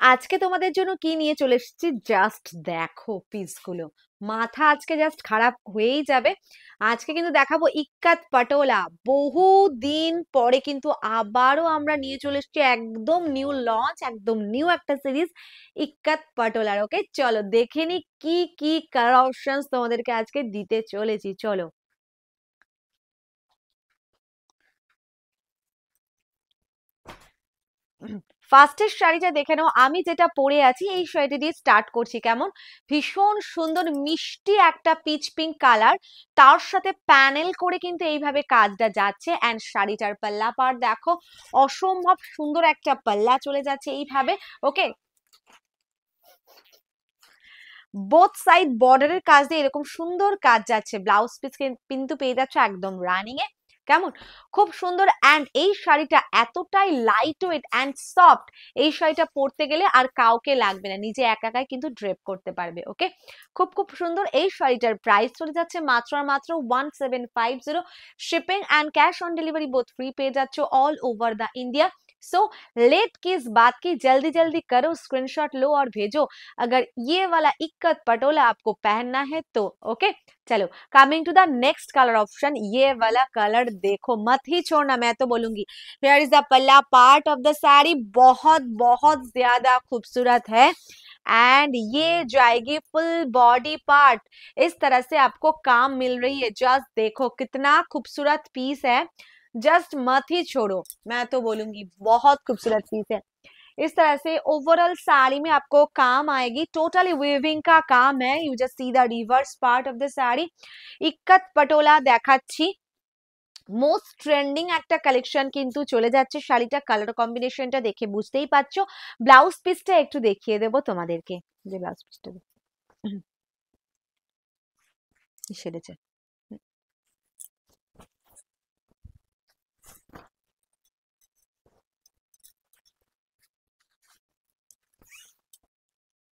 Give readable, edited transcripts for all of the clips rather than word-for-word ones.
আজকে তোমাদের জন্য কি নিয়ে চলে এসেছি জাস্ট দেখো পিসগুলো। মাথা আজকে জাস্ট খারাপ হয়েই যাবে। আজকে কিন্তু দেখাবো ইক্কাত পাটোলা। বহু দিন পরে কিন্তু আবারও আমরা নিয়ে চলে এসেছি একদম নিউ লঞ্চ, একদম নিউ একটা সিরিজ ইক্কাত পাটোলার। ওকে, চলো দেখে নি কি কি কালার অপশনস তোমাদেরকে আজকে দিতে চলেছি। চলো ফার্স্টের শাড়িটা দেখে নাও। আমি যেটা পরে আছি এই শাড়িটা দিয়ে স্টার্ট করছি। কেমন ভীষণ সুন্দর মিষ্টি একটা পিচ পিঙ্ক কালার, তার সাথে প্যানেল করে কিন্তু এইভাবে কাজটা যাচ্ছে। এন্ড শাড়িটার পাল্লা পার দেখো, অসম্ভব সুন্দর একটা পাল্লা চলে যাচ্ছে এইভাবে। ওকে, বোথ সাইড বর্ডারের কাজ দিয়ে এরকম সুন্দর কাজ যাচ্ছে। ব্লাউজ পিস কিন্তু পেয়ে যাচ্ছে একদম রানিং এ। কেমন খুব সুন্দর। অ্যান্ড এই শাড়িটা এতটাই লাইট ওয়েট অ্যান্ড সফট, এই শাড়িটা পরতে গেলে আর কাউকে লাগবে না, নিজে একা একাই কিন্তু ড্রেপ করতে পারবে। ওকে, খুব খুব সুন্দর। এই শাড়িটার প্রাইস চলে যাচ্ছে মাত্র আর মাত্র 1750। Shipping and cash on delivery both free পেয়ে যাচ্ছ all over the India. So let किस बात की, जल्दी जल्दी करो, स्क्रीनशॉट लो और भेजो अगर ये वाला इक्कत पटोला आपको पहनना है तो। ओके, चलो coming to the next colour option. ये वाला कलर देखो, मत ही छोड़ना, मैं तो बोलूंगी। Here is the palla part of the sari, बहुत बहुत ज्यादा खूबसूरत है। एंड ये जाएगी फुल बॉडी पार्ट। इस तरह से आपको काम मिल रही है। जस्ट देखो कितना खूबसूरत पीस है, जस्ट मत ही छोड़ो, मैं तो बोलूंगी बहुत खूबसूरत पीस है। इस तरह से ओवरऑल साड़ी में आपको काम आएगी। टोटली वीविंग का काम है। You just see the reverse part of the sari. Ikat patola দেখাচ্ছি। মোস্ট ট্রেন্ডিং একটা কালেকশন কিন্তু চলে যাচ্ছে। শাড়িটা কালার কম্বিনেশনটা দেখে বুঝতেই পারছো। ব্লাউজ পিসটা একটু দেখিয়ে দেবো তোমাদেরকে, যে ব্লাউজ পিসটা সেরেছে।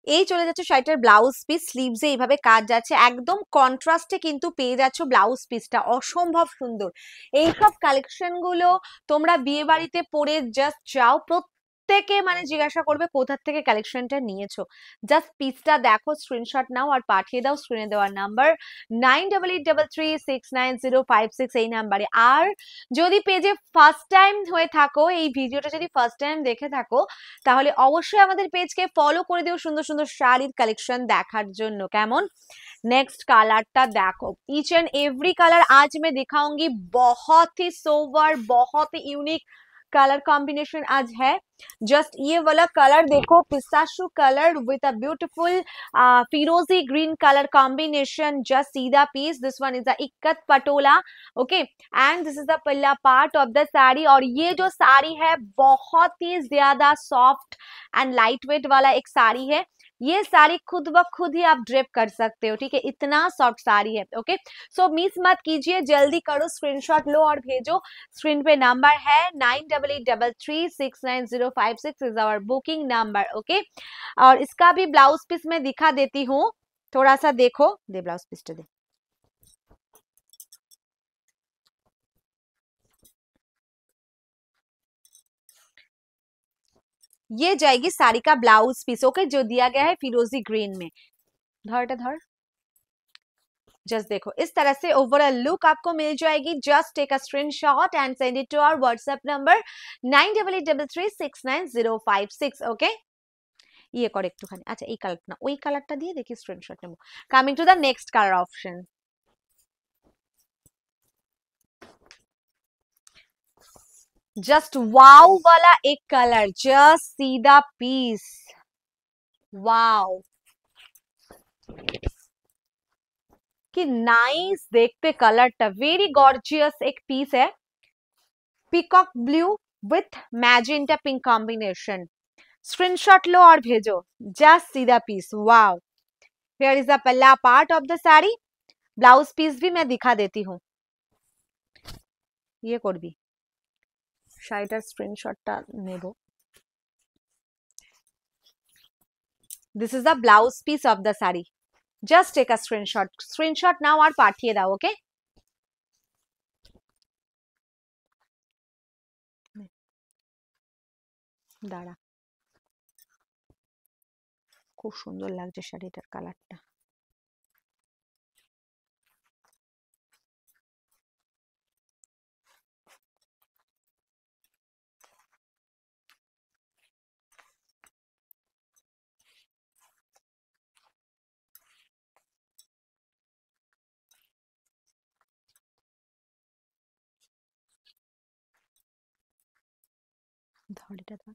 এই চলে যাচ্ছে শাড়িটার ব্লাউজ পিস। স্লিভসে এইভাবে কাজ যাচ্ছে, একদম কন্ট্রাস্টে কিন্তু পেয়ে যাচ্ছ ব্লাউজ পিসটা, অসম্ভব সুন্দর। এইসব কালেকশন গুলো তোমরা বিয়ে বাড়িতে পরে জাস্ট যাও, প্রত্যেকে মানে জিজ্ঞাসা করবে কোথা থেকে কালেকশনটা নিয়েছো। জাস্ট পিসটা দেখো, স্ক্রিনশট নাও আর পাঠিয়ে দাও স্ক্রিনে দেওয়ার নাম্বার 9883690556 এই নাম্বারে। আর যদি পেজে ফার্স্ট টাইম হয়ে থাকো, এই ভিডিওটা যদি ফার্স্ট টাইম দেখে থাকো, তাহলে অবশ্যই আমাদের পেজকে ফলো করে দিও সুন্দর সুন্দর শাড়ির কালেকশন দেখার জন্য। কেমন नेक्स्ट कलरটা देखो, ईच एंड एवरी कलर आज मैं दिखाऊंगी। बहुत ही सोवर, बहुत ही यूनिक कलर कॉम्बिनेशन आज है। जस्ट ये वाला कलर देखो, pistachio colour with a beautiful फिरोजी green colour combination. Just see the piece, this one is the ikat patola. Okay, and this is the palla part of the sari. और ये जो साड़ी है बहुत ही ज्यादा सॉफ्ट एंड लाइट वेट वाला एक साड़ी है। ये साड़ी खुद ब खुद ही आप ड्रेप कर सकते हो, ठीक है, इतना सॉफ्ट साड़ी है। ओके, सो मिस मत कीजिए, जल्दी करो, स्क्रीनशॉट लो और भेजो। स्क्रीन पे नंबर है 9883690556 is our booking number. Okay, और इसका भी ब्लाउज पीस मैं दिखा देती हूँ, थोड़ा सा देखो। दे ब्लाउज पीस दे। ये जाएगी साड़ी का ब्लाउज पीस। ओके, जो दिया गया है फिरोजी ग्रीन में। धर धर, जस्ट देखो इस तरह से ओवरऑल लुक आपको मिल जाएगी। Just take a screenshot and send it to our WhatsApp number 9883690556। Okay, ইয়ে করে একটুখানি। আচ্ছা এই কালারটা না, ওই কালারটা দিয়ে দেখি স্ক্রিনশট নেব। Coming to the next colour option. Just wow वाला एक colour, just see the piece. Wow, कि नाइस देखते कलरটা, वेरी गॉर्जियस एक पीस है। Peacock blue with magenta pink combination. Screenshot लो और भेजो। Just see the piece, wow. Here is the palla part of the sari. Blouse piece भी मैं दिखा देती हूँ। ये করবি শাড়িটার স্ক্রিনশটটা নেব। This is the blouse piece of the sari. Just take a screenshot, screenshot নাও আর পাঠিয়ে দাও। ওকে, দাঁড়া, খুব সুন্দর লাগছে শাড়িটার কালারটা। ধর এটা ধর।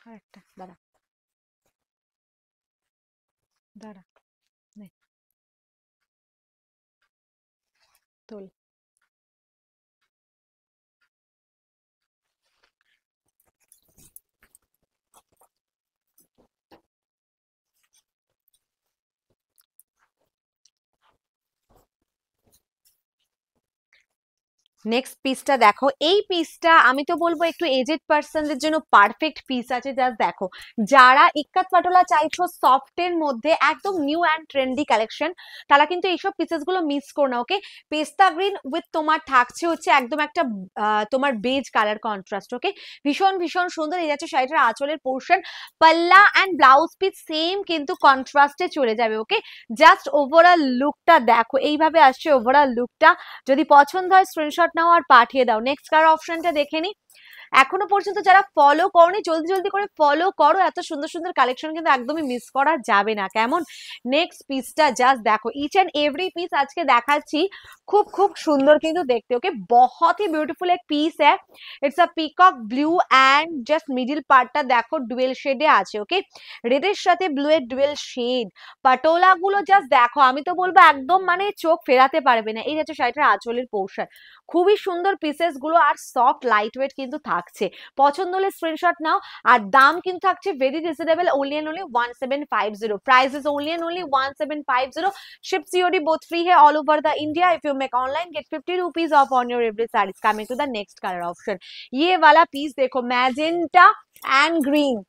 আর একটা দাঁড়া দাঁড়া, নে তোল। নেক্সট পিসটা দেখো, এই পিসটা আমি তো বলবো একটু এজেড পার্সনদের জন্য পারফেক্ট পিস আছে। জাস্ট দেখো, যারা ইক্কাত পাটোলা চাইছো সফট এর মধ্যে একদম নিউ অ্যান্ড ট্রেন্ডি কালেকশন, তারা কিন্তু এইসব পিসেস গুলো মিস করো না। ওকে, পেস্তা গ্রিন উইথ তোমার থাকছে হচ্ছে একদম একটা তোমার বেজ কালার কন্ট্রাস্ট। ওকে, ভীষণ ভীষণ সুন্দর। এই যাচ্ছে শাড়িটার আঁচলের পোর্শন, পাল্লা অ্যান্ড ব্লাউজ পিস সেম কিন্তু কন্ট্রাস্টে চলে যাবে। ওকে, জাস্ট ওভারঅল লুকটা দেখো, এইভাবে আসছে ওভারঅল লুকটা। যদি পছন্দ হয় স্ক্রিনশট নাও আর পাঠিয়ে দাও। নেক্সট কালার অপশনটা দেখে নি। এখনো পর্যন্ত যারা ফলো করনি জলদি জলদি করে ফলো করো, এত সুন্দর সুন্দর কালেকশন কিন্তু একদমই মিস করা যাবে না। কেমন? নেক্সট পিসটা জাস্ট দেখো, ইচ এন্ড এভরি পিস আজকে দেখাচ্ছি খুব খুব সুন্দর কিন্তু দেখতে। ওকে, बहुत ही ब्यूटीफुल एक पीस है। It's a peacock blue and just middle পার্টটা দেখো ডুয়েল শেডে আছে। ওকে, রেডের সাথে ব্লু এর ডুয়েল শেড। পাটোলা গুলো জাস্ট দেখো, আমি তো বলবো একদম মানে চোখ ফেরাতে পারবে না। এই হচ্ছে শাড়িটার আঁচলের পোর্শন, খুবই সুন্দর পিসেস গুলো আর সফট লাইট ওয়েট কিন্তু থাকছে। পছন্দ হলে স্ক্রিনশট নাও। আর দাম কিন্তু থাকছে very reasonable, only and only 1750। Price is only and only 1750। Ship COD both free है all over the India. If you make online get 50 rupees off on your every saris. Coming to the next colour option, ये वाला piece देखो, magenta and green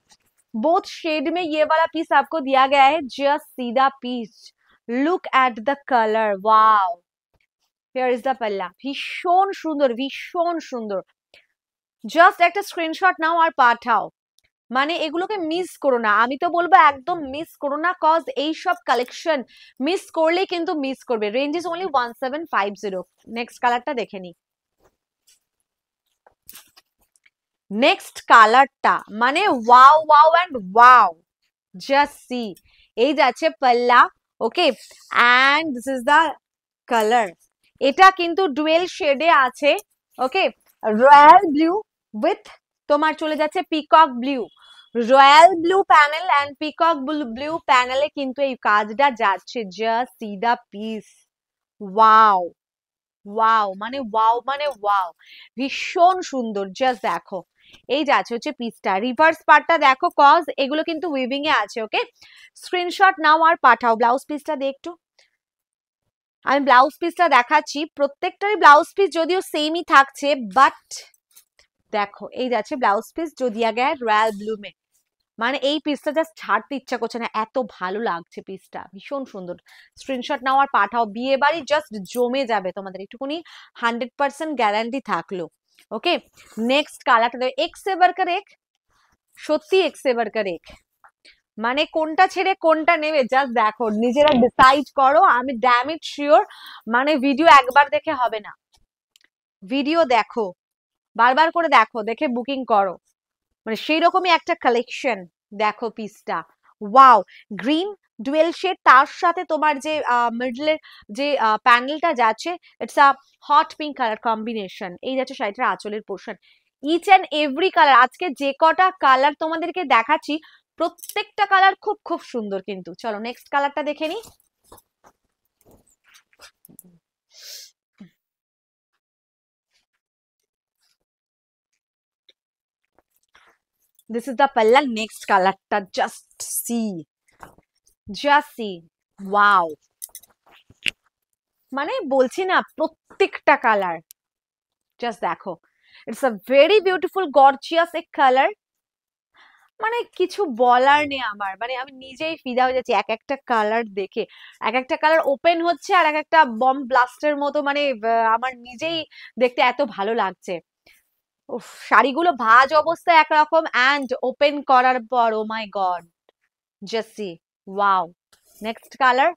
both shade में ये वाला piece आपको दिया गया है। Just see the piece, look at the colour, wow. Here is the পাল্লা, ভীষণ সুন্দর ভীষণ সুন্দর। জাস্ট একটা স্ক্রিনশট নাও আর পাঠাও, মানে এগুলোকে মিস করো না। আমি তো বলবো একদম মিস করো না, কজ এই সব কালেকশন মিস করলেই কিন্তু মিস করবে। Range is only 1750। নেক্সট কালারটা দেখে নি। নেক্সট কালারটা মানে wow wow and wow, just see. এই যাচ্ছে পাল্লা। Okay, and this is the colour. এটা কিন্তু ডুয়েল শেডে আছে। ওকে, রয়্যাল ব্লু উইথ তোমার চলে যাচ্ছে peacock blue. Royal blue panel and peacock blue প্যানেলে কিন্তু এই কাজটা যাচ্ছে। Just see the piece, wow wow মানে ওয়াও মানে ওয়াও, ভীষণ সুন্দর। জাস্ট দেখো, এই যাচ্ছে হচ্ছে পিসটা। রিভার্স পার্টটা দেখো, কজ এগুলো কিন্তু উইভিং এ আছে। ওকে, স্ক্রিনশট নাও আর পাঠাও। ব্লাউজ পিসটা দেখ একটু, আমি ব্লাউজ পিসটা দেখাচ্ছি। প্রত্যেকটারই ব্লাউজ পিস যদিও সেমই থাকছে, বাট দেখো এই যাচ্ছে ব্লাউজ পিস जो दिया गया है রয়্যাল ব্লু মে। মানে এই পিসটা জাস্ট ছাড়তে ইচ্ছা করছে না, এত ভালো লাগছে পিসটা, ভীষণ সুন্দর। স্ক্রিনশট নাও আর পাঠাও, বিয়ে বাড়ি জাস্ট জমে যাবে তোমাদের, একটুকুনি 100% গ্যারান্টি থাকলো। ওকে, নেক্সট কালারটা দেখো, এক সে বাড়কর এক, সত্যি এক সে বাড়কর এক। মানে কোনটা ছেড়ে কোনটা নেবে জাস্ট দেখো, নিজেরা ডিসাইড করো। আমি ড্যাম ইট শিওর, মানে ভিডিও একবার দেখে হবে না, ভিডিও দেখো, বারবার করে দেখো, দেখে বুকিং করো। মানে সেই রকমই একটা কালেকশন। দেখো পিসটা, ওয়াও। গ্রিন ডুয়েল শেড, তার সাথে তোমার যে মিডলের যে প্যানেলটা যাচ্ছে, it's a hot pink colour combination. এই যাচ্ছে শাড়িটার আঁচলের portion. Each and every colour, আজকে যে কটা কালার তোমাদেরকে দেখাচ্ছি প্রত্যেকটা কালার খুব খুব সুন্দর কিন্তু। চলো নেক্সট কালারটা দেখে নি। This is the palla. Next কালারটা just see, just see, wow। মানে বলছি না, প্রত্যেকটা কালার জাস্ট দেখো, it's a very beautiful gorgeous এক কালার। মানে কিছু বলার নেই আমার, মানে আমি নিজেই ফিদা হয়ে যাচ্ছি এক একটা কালার দেখে। এক একটা কালার ওপেন হচ্ছে আর এক একটা বম ব্লাস্টের মতো, মানে আমার নিজেই দেখতে এত ভালো লাগছে। উফ, শাড়িগুলো ভাঁজ অবস্থায় একরকম, অ্যান্ড ওপেন করার পর oh my God, just see, wow. Next colour,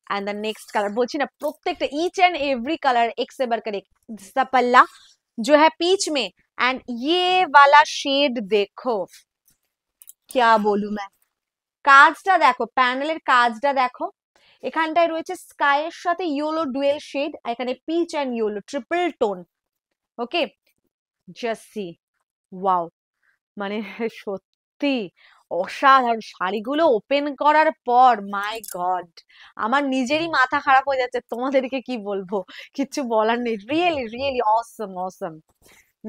and the next colour, बोलছি ना প্রত্যেকটা ইচ एंड एवरी कलर एक से बढ़कर एक। दिस द पल्ला जो है पीच में, एंड ये वाला शेड देखो, क्या बोलूं मैं। কাজটা দেখো, প্যানেলের কাজটা দেখো, এখানটায় রয়েছে স্কাইয়ের সাথে ইয়েলো ডুয়েল শেড, এখানে peach and yellow triple tone. Okay, just see, wow. মানে সত্যি অসাধারণ। শাড়িগুলো ওপেন করার পর মাই গড, আমার নিজেরই মাথা খারাপ হয়ে যাচ্ছে, তোমাদেরকে কি বলবো, কিচ্ছু বলার নেই। রিয়েলি রিয়েলি অসম অসম।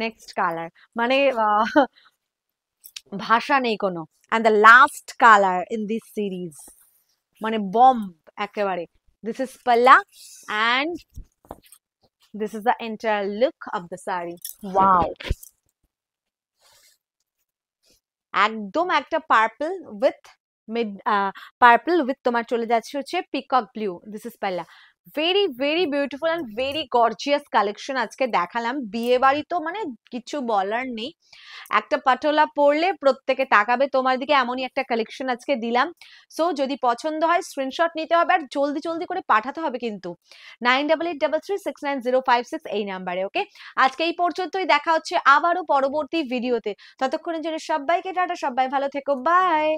নেক্সট কালার, মানে ভাষা নেই কোনো। And the last colour in this series, মানে বম একেবারে। দিস ইজ পাল্লা and this is the entire look of the sari. Wow, একদম একটা purple with mid, purple with তোমার চলে যাচ্ছে হচ্ছে পিকক ব্লু। দিস ইজ পাল্লা। Very very beautiful and very gorgeous collection আজকে দেখালাম। বিয়ে বাড়ি তো মানে কিছু বলার নেই, একটা পাটোলা পরলে প্রত্যেকে তাকাবে তোমার দিকে, এমনই একটা কালেকশন আজকে দিলাম। সো যদি পছন্দ হয় স্ক্রিনশট নিতে হবে, আর জলদি জলদি করে পাঠাতে হবে কিন্তু 9883369056 এই নাম্বারে। ওকে, আজকে এই পর্যন্তই, দেখা হচ্ছে আবারও পরবর্তী ভিডিওতে। ততক্ষণের জন্য সবাইকে টাটা, সবাই ভালো থেকো, বাই।